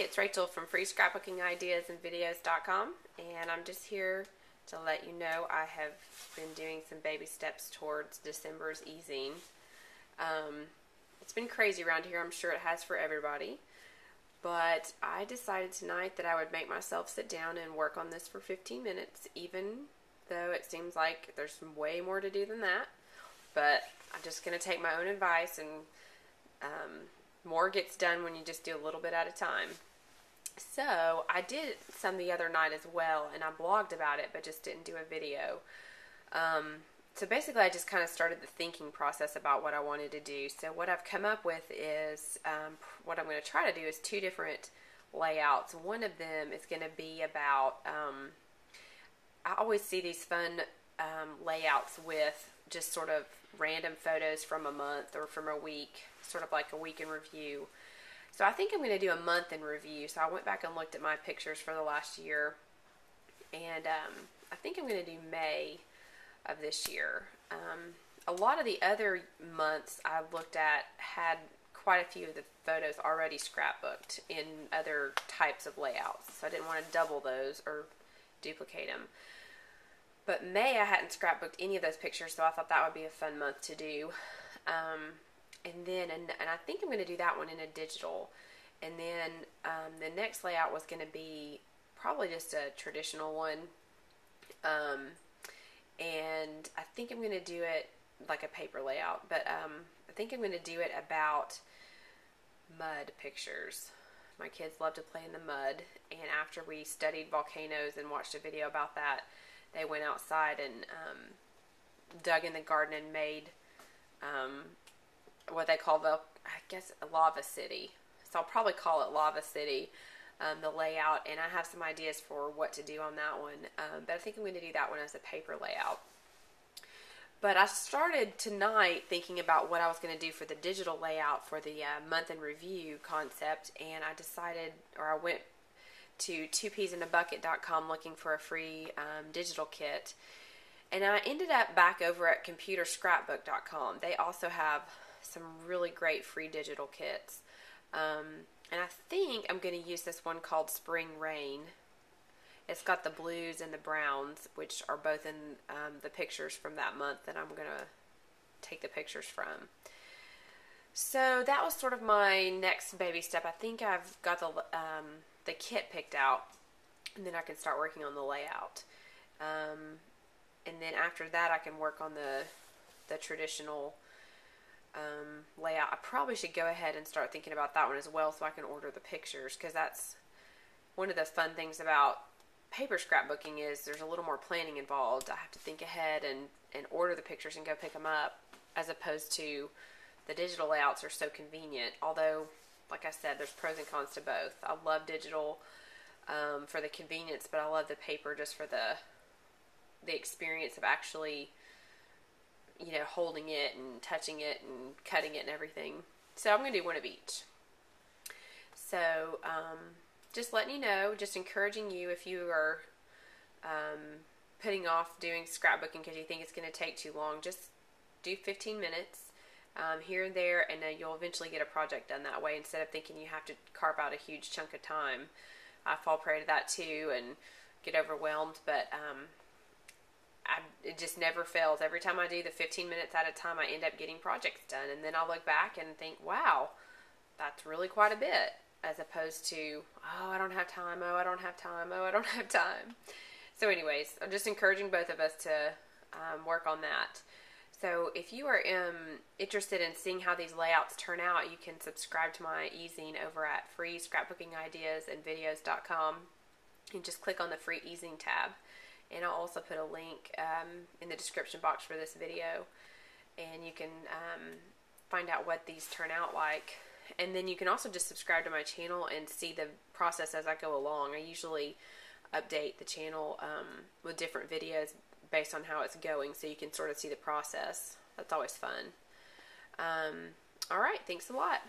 it's Rachel from freescrapbookingideasandvideos.com, and I'm just here to let you know I have been doing some baby steps towards December's ezine. It's been crazy around here. I'm sure it has for everybody, but I decided tonight that I would make myself sit down and work on this for 15 minutes, even though it seems like there's way more to do than that. But I'm just going to take my own advice, and more gets done when you just do a little bit at a time. So I did some the other night as well, and I blogged about it, but just didn't do a video. So basically I just kind of started the thinking process about what I wanted to do. So what I've come up with is, what I'm going to try to do is 2 different layouts. One of them is going to be about, I always see these fun layouts with just sort of random photos from a month or from a week, sort of like a week in review. So I think I'm going to do a month in review. So I went back and looked at my pictures for the last year, and I think I'm going to do May of this year. A lot of the other months I looked at had quite a few of the photos already scrapbooked in other types of layouts, so I didn't want to double those or duplicate them. But May, I hadn't scrapbooked any of those pictures, so I thought that would be a fun month to do. And I think I'm going to do that one in a digital. And then the next layout was going to be probably just a traditional one. And I think I'm going to do it like a paper layout. But I think I'm going to do it about mud pictures. My kids love to play in the mud. And after we studied volcanoes and watched a video about that, they went outside and dug in the garden and made what they call I guess a lava city. So I'll probably call it Lava City, the layout, and I have some ideas for what to do on that one. But I think I'm going to do that one as a paper layout. But I started tonight thinking about what I was going to do for the digital layout for the month in review concept, and I decided, or I went to 2peasinabucket.com looking for a free digital kit, and I ended up back over at computerscrapbook.com. They also have some really great free digital kits, and I think I'm going to use this one called Spring Rain. It's got the blues and the browns, which are both in the pictures from that month that I'm going to take the pictures from. So that was sort of my next baby step. I think I've got the kit picked out, and then I can start working on the layout. And then after that I can work on the traditional layout. I probably should go ahead and start thinking about that one as well, so I can order the pictures, because that's one of the fun things about paper scrapbooking is there's a little more planning involved. I have to think ahead and order the pictures and go pick them up, as opposed to the digital layouts are so convenient. Although, like I said, there's pros and cons to both. I love digital for the convenience, but I love the paper just for the experience of actually, you know, holding it and touching it and cutting it and everything. So I'm going to do one of each. So just letting you know, just encouraging you, if you are putting off doing scrapbooking because you think it's going to take too long, just do 15 minutes here and there, and then you'll eventually get a project done that way, instead of thinking you have to carve out a huge chunk of time. I fall prey to that too and get overwhelmed, but it just never fails. Every time I do the 15 minutes at a time, I end up getting projects done, and then I'll look back and think, wow, that's really quite a bit, as opposed to, oh, I don't have time, oh, I don't have time, oh, I don't have time. So anyways, I'm just encouraging both of us to work on that. So if you are interested in seeing how these layouts turn out, you can subscribe to my ezine over at freescrapbookingideasandvideos.com, and just click on the free ezine tab. And I'll also put a link in the description box for this video, and you can find out what these turn out like. And then you can also just subscribe to my channel and see the process as I go along. I usually update the channel with different videos based on how it's going, so you can sort of see the process. That's always fun. Alright, thanks a lot.